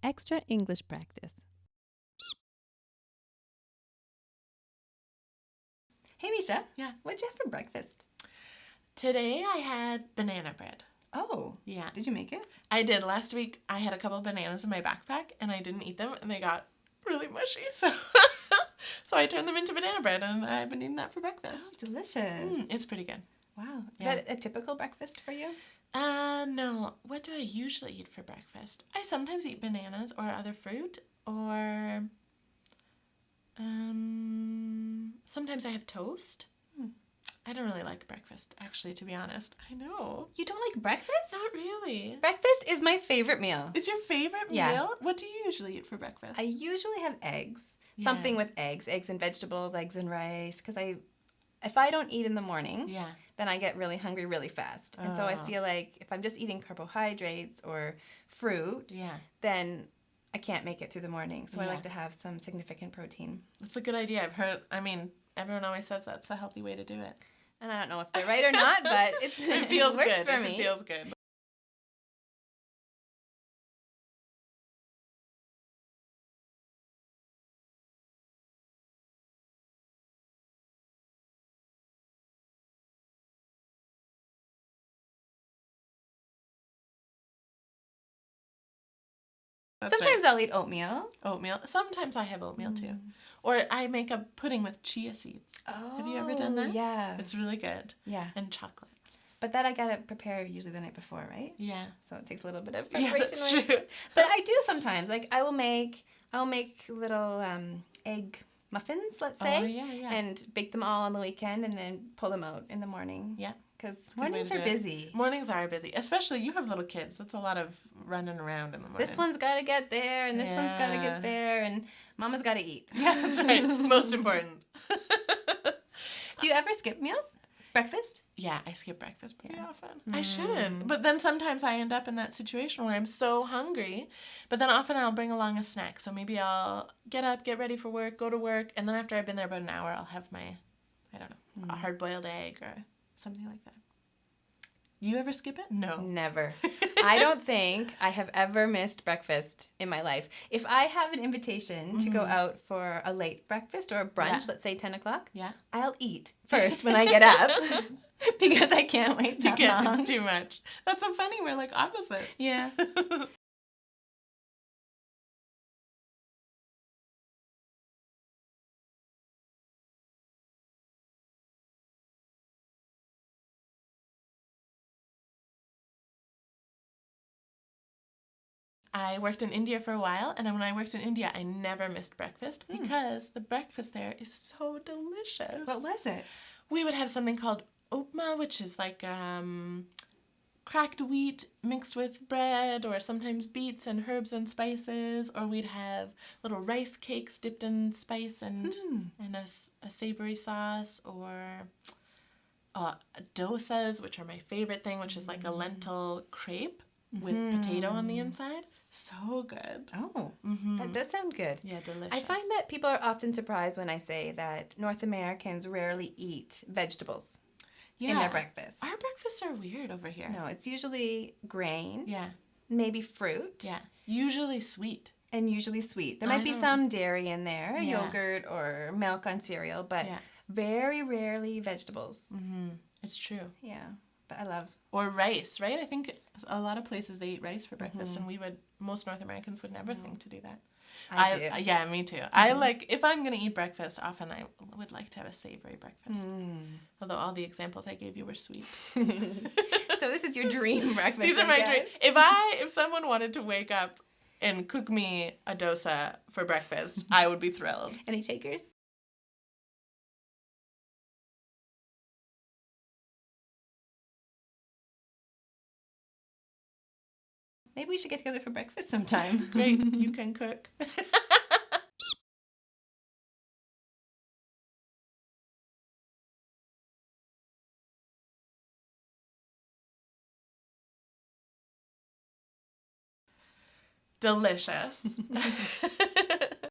extra English practice. Hey, Misha. Yeah. What'd you have for breakfast? Today I had banana bread. Oh. Yeah. Did you make it? I did. Last week I had a couple of bananas in my backpack and I didn't eat them and they got really mushy. So so I turned them into banana bread and I've been eating that for breakfast. Oh, delicious. It's pretty good. Wow. Is Yeah. that a typical breakfast for you? No. What do I usually eat for breakfast? I sometimes eat bananas or other fruit or sometimes I have toast. I don't really like breakfast, actually, to be honest. I know. You don't like breakfast? Not really. Breakfast is my favorite meal. It's your favorite Yeah. meal? What do you usually eat for breakfast? I usually have eggs. Yeah. Something with eggs and vegetables, eggs and rice. Because if I don't eat in the morning, Yeah. then I get really hungry really fast. And so I feel like if I'm just eating carbohydrates or fruit, Yeah. then I can't make it through the morning. So I Yeah. like to have some significant protein. It's a good idea. I've heard, everyone always says that's the healthy way to do it. And I don't know if they're right or not, but It feels it works good. for me. It feels good. That's Sometimes right. I'll eat oatmeal. Oatmeal. Sometimes I have oatmeal too. Or I make a pudding with chia seeds. Oh, Have you ever done that? Yeah. It's really good. Yeah. And chocolate. But that I gotta prepare usually the night before, right? Yeah. So it takes a little bit of Yeah, preparation. that's true. But I do sometimes. Like I'll make little egg muffins, let's say, Oh, yeah. and bake them all on the weekend, and then pull them out in the morning. Yeah. Because a good way mornings to are do it. busy. Mornings are busy. Especially you have little kids. That's a lot of running around in the morning. This one's got to get there, and this one's got to Yeah. get there, and Mama's got to eat. Yeah, that's right. Most important. Do you ever skip meals? Breakfast? Yeah, I skip breakfast pretty Yeah. often. I shouldn't. But then sometimes I end up in that situation where I'm so hungry. But then often I'll bring along a snack. So maybe I'll get up, get ready for work, go to work. And then after I've been there about an hour, I'll have my, I don't know, a hard-boiled egg or something like that. You ever skip it? No. Never. I don't think I have ever missed breakfast in my life. If I have an invitation to go out for a late breakfast or a brunch, Yeah. let's say 10 o'clock, Yeah. I'll eat first when I get up because I can't wait that long. It's too much. That's so funny. We're like opposites. Yeah. I worked in India for a while, and when I worked in India, I never missed breakfast because the breakfast there is so delicious. What was it? We would have something called upma, which is like cracked wheat mixed with bread, or sometimes beets and herbs and spices, or we'd have little rice cakes dipped in spice and a savory sauce, or dosas, which are my favorite thing, which is like a lentil crepe with potato on the inside. So good. Oh, that does sound good. Yeah, delicious. I find that people are often surprised when I say that North Americans rarely eat vegetables in their breakfast. Our breakfasts are weird over here. No, it's usually grain, Yeah, maybe fruit, yeah. Usually sweet. and usually sweet. There I might be don't- some dairy in there, Yeah. yogurt or milk on cereal, but Yeah. very rarely vegetables. It's true. Yeah, but I love. Or rice, right? I think a lot of places they eat rice for breakfast, and most North Americans would never think to do that. I do. Yeah, me too. I like, if I'm going to eat breakfast, often I would like to have a savory breakfast. Although all the examples I gave you were sweet. So this is your dream breakfast. These are I my guess. dreams. If someone wanted to wake up and cook me a dosa for breakfast, I would be thrilled. Any takers? Maybe we should get together for breakfast sometime. Great, you can cook. Delicious.